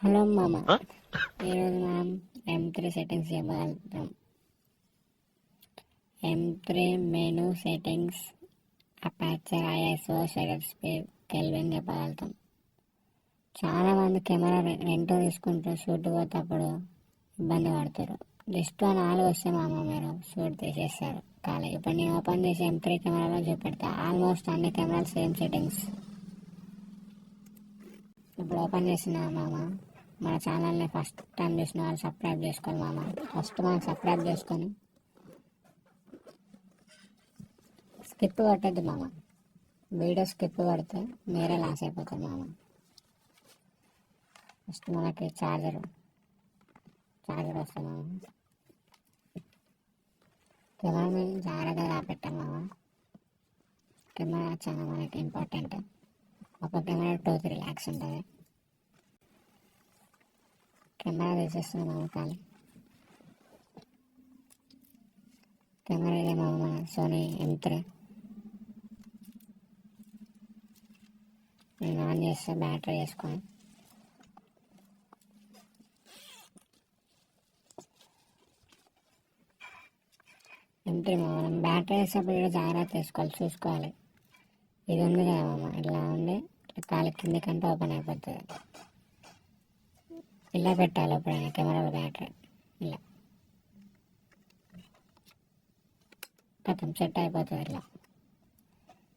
Hello మామ, ఈరోజు మనం M3 సెట్టింగ్స్ చెప్పగలుగుతాం. M3 menu settings, aperture, ISO, shutter speed, kelvin చెప్పగలుగుతాం. చాలామంది కెమెరా రెంటో తీసుకుంటూ షూట్ పోతేప్పుడు ఇబ్బంది పడతారు. జస్ట్ అని వస్తే మామ మీరు షూట్ తీసేస్తారు ఖాళీ. ఇప్పుడు నేను ఓపెన్ చేసి M3 కెమెరాలో చూపెడతా. ఆల్మోస్ట్ అన్ని కెమెరాలు సేమ్ సెట్టింగ్స్. ఇప్పుడు ఓపెన్ చేసిన మామ, మన ఛానల్ని ఫస్ట్ టైం చూసిన వాళ్ళు సబ్స్క్రైబ్ చేసుకోవాలి మామ. ఫస్ట్ మనం సబ్స్క్రైబ్ చేసుకొని స్కిప్ కొట్టద్దు మామ. వీడియో స్కిప్ కొడితే మీరే లాస్ అయిపోతారు మామ. ఫస్ట్ మనకి చార్జర్ వస్తుంది మామ. కెమెరాని జాగ్రత్తగా పెట్టాం మామ. కెమెరా చాలా మనకి ఇంపార్టెంట్. ఒక కెమెరా 2-3 lakhs ఉంటుంది. కెమెరా తీసేస్తున్నాం మామ ఖాళీ. కెమెరా ఇదే మామ, మన సోనీ M3. నేను ఆన్ చేస్తే బ్యాటరీ వేసుకొని M3 మామ. మనం బ్యాటరీ వేసేప్పుడు జాగ్రత్త వేసుకోవాలి, చూసుకోవాలి. ఇది ఉంది కదా మామ, ఇట్లా ఉండి కాలి కిందికంటే ఓపెన్ అయిపోతుంది. ఇలా పెట్టాలి ఎప్పుడైనా కెమెరాలో బ్యాటరీ. ఇలా కథం సెట్ అయిపోతుంది ఇలా.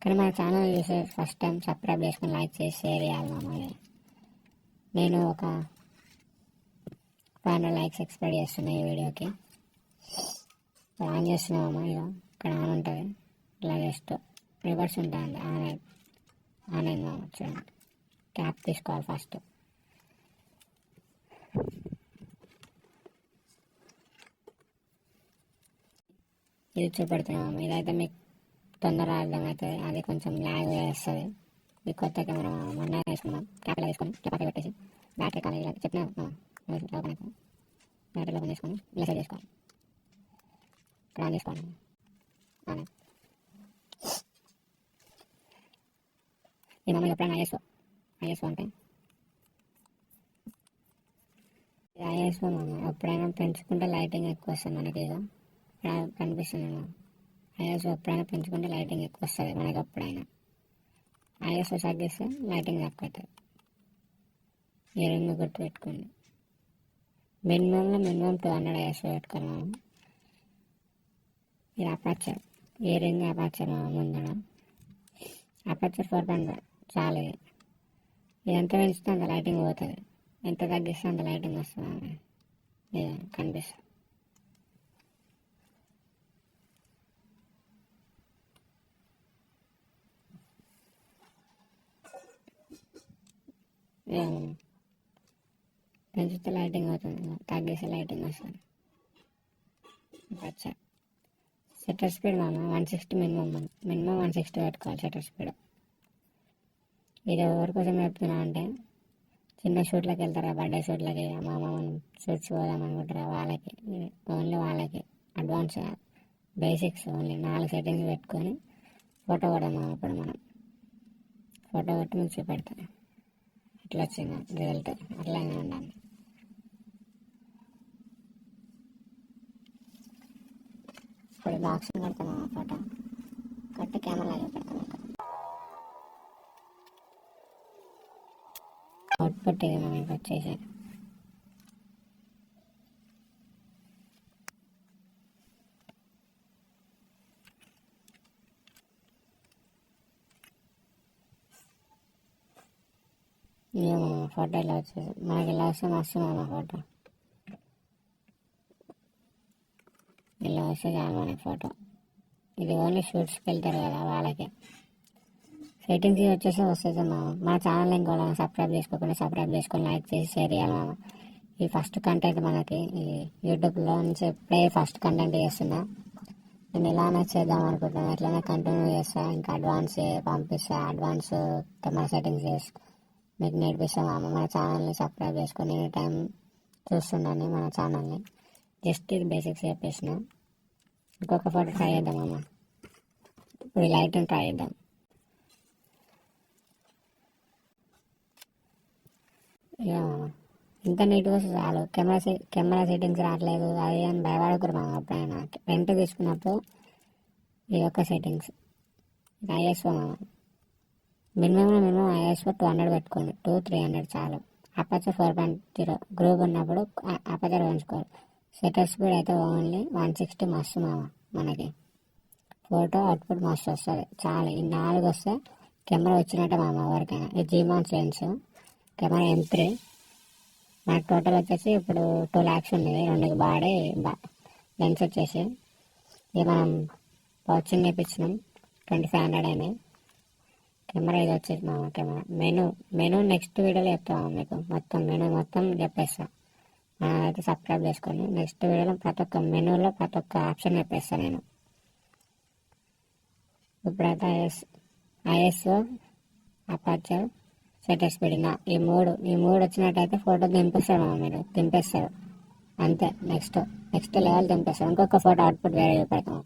కానీ మన ఛానల్ చూసే ఫస్ట్ టైం సబ్స్క్రైబ్ చేసుకొని లైక్ చేసి షేర్ చేయాలి మామ. నేను ఒక 500 likes ఎక్స్పెక్ట్ చేస్తున్నా ఈ వీడియోకి. ఆన్ చేస్తున్నామమ్మా. ఇక ఇక్కడ ఆన్ ఉంటుంది. ఇలా జస్ట్ రివర్స్ ఉంటుంది. ఆన్ అయింది మామ. చూడండి, క్యాప్ తీసుకోవాలి ఫస్ట్. ఇది చూపెడుతున్నాము. ఇదైతే మీకు తొందరగా అర్థమవుతుంది. అది కొంచెం ల్యాగ్ వేస్తుంది. ఇది కొత్త కెమెరా మొన్న వేసుకున్నాం. క్యాప్లో వేసుకొని చపాతీ పెట్టేసి బ్యాటరీ కాలేజీ చెప్పిన బ్యాటరీ ఓపెన్ చేసుకొని ఇలా సెట్ చేసుకోవాలి. ఇక్కడ ఆన్ చేసుకోండి. ఈ మమ్మల్ని ఎప్పుడైనా ఐఎస్ఓ అంటే ఐఎస్ఓ ఎప్పుడైనా పెంచుకుంటే లైటింగ్ ఎక్కువ వస్తుంది మనకి. ఇక కనిపిస్తుంది ఐఎస్ఓ ఎప్పుడైనా పెంచుకుంటే లైటింగ్ ఎక్కువ వస్తుంది మనకి. ఎప్పుడైనా ఐఎస్ఓ తగ్గిస్తే లైటింగ్ తక్కువ అవుతుంది. ఈ రెండు గుర్తు పెట్టుకోండి. మినిమం 200 ISO పెట్టుకోవాలి మనం. ఇది అపాచర్, ఏ రింగ్ అపాచర్ ముందర అపాచర్ 4.5 చాలు. ఇది ఎంత పెంచితే అంత లైటింగ్ పోతుంది, ఎంత తగ్గిస్తే అంత లైటింగ్ వస్తుంది. ఇది కనిపిస్తుంది. పెంచితే లైటింగ్ అవుతుంది, తగ్గిస్తే లైటింగ్ వస్తుంది. అచ్చా, షట్టర్ స్పీడ్ మామ 160 మినిమం 160 పెట్టుకోవాలి షట్టర్ స్పీడ్. ఇది ఎవరి కోసం చెప్తున్నా అంటే, చిన్న షూట్లకి వెళ్తారా, బర్త్డే షూట్లకి, మామ మనం షూట్స్ పోదాం అనుకుంటారా, వాళ్ళకి, ఓన్లీ వాళ్ళకి అడ్వాన్స్ బేసిక్స్ ఓన్లీ 4 సెట్టింగ్స్ పెట్టుకొని ఫోటో కొడదాం. ఇప్పుడు మనం ఫోటో కొట్టి మీకు చూపెడతాను ఎట్లా వచ్చింది రిజల్ట్. అట్లానే ఉండాలి. ఇప్పుడు బాక్స్ కడతాను ఫోటో కట్టి కెమెరా చూపెడతాను. అవుట్పుట్ ఇది మనకి వచ్చేసి. ఫోటో ఇలా వచ్చేసి మనకి ఇలా వస్తే మస్తు మామ. ఫోటో ఇలా వస్తే చాలు మనకి ఫోటో. ఇది ఓన్లీ షూట్స్కి వెళ్తారు కదా వాళ్ళకి. సెట్టింగ్స్ వచ్చేసి వస్తుంది మామ. మన ఛానల్ ఇంకోలా సబ్స్క్రైబ్ చేసుకోకుండా సబ్స్క్రైబ్ చేసుకొని లైక్ చేసి షేర్ చేయాలి మామ. ఈ ఫస్ట్ కంటెంట్ మనకి ఈ యూట్యూబ్లో నుంచి ఎప్పుడే ఫస్ట్ కంటెంట్ చేస్తున్నా. నేను ఇలానే చేద్దాం అనుకుంటున్నాను. ఎట్లనే కంటిన్యూ చేస్తా. ఇంకా అడ్వాన్స్ పంపిస్తా. అడ్వాన్స్ కెమెరా సెట్టింగ్స్ చేసి మీకు నేర్పిస్తాం మామ. మన ఛానల్ని సబ్స్క్రైబ్ చేసుకొని ఎనీ టైం చూస్తున్నాను మన ఛానల్ని. జస్ట్ ఇది బేసిక్స్ చెప్పేసిన. ఇంకొక ఫోటో ట్రై చేద్దాం మామ. ఇప్పుడు ఈ లైట్ని ట్రై చేద్దాం. ఇలా మామ ఇంత నీట్గా వస్తే చాలు. కెమెరా సెట్టింగ్స్ రావట్లేదు అది అని భయపడకూడదు మనం. ఎప్పుడైనా రెంట్ తీసుకున్నప్పుడు ఈ యొక్క సెట్టింగ్స్ ఐఎస్ఓ మినిమం ఐఎస్ఓ 200 పెట్టుకోండి, 200-300 చాలు. అపర్చర్ 4.0 గ్రూప్ ఉన్నప్పుడు అపర్చర్ పెంచుకోవాలి. షట్టర్ స్పీడ్ అయితే ఓన్లీ 160 మస్తు మామ. మనకి ఫోటో అవుట్పుట్ మస్తు వస్తుంది చాలు. ఈ 4 వస్తే కెమెరా వచ్చినట్టే మామ ఎవరికైనా. ఈ జీమాన్స్ లెన్స్ కెమెరా M3 మనకు టోటల్ వచ్చేసి ఇప్పుడు 2 lakhs ఉంది. 2కి బాడీ లెన్స్ వచ్చేసి ఇది మనం వాచింగ్ నేర్పించినాం 2500 అయినాయి. కెమెరా ఇది వచ్చేసి మా కెమెరా. మెనూ నెక్స్ట్ వీడియోలో చెప్తాము మీకు. మెనూ మొత్తం చెప్పేస్తా. అయితే సబ్స్క్రైబ్ చేసుకోండి. నెక్స్ట్ వీడియోలో ప్రతి ఒక్క మెనూలో ప్రతి ఒక్క ఆప్షన్ చెప్పేస్తాను నేను. ఇప్పుడైతే ఐఎస్ఓ అపర్చర్ షట్టర్ స్పీడ్ ఈ మూడు వచ్చినట్టయితే ఫోటో దింపేస్తారు మీరు, దింపేస్తారు అంతే. నెక్స్ట్ లెవెల్ దింపేస్తారు. ఇంకొక ఫోటో అవుట్పుట్ వేరే చూపెడతాం.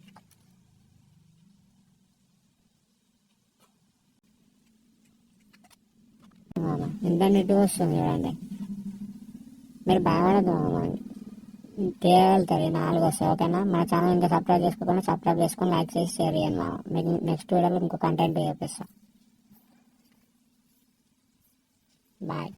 ఇంత నీట్గా వస్తుంది చూడండి. మీరు భయపడద్దు తేగలుగుతారు. 4 వస్తాయి ఓకేనా. మన ఛానల్ ఇంకా సబ్స్క్రైబ్ చేసుకోకుండా సబ్స్క్రైబ్ చేసుకొని లైక్ చేసి షేర్ చేయండి. మీకు నెక్స్ట్ వీడియోలో ఇంకో కంటెంట్ చూపిస్తాం. బాయ్.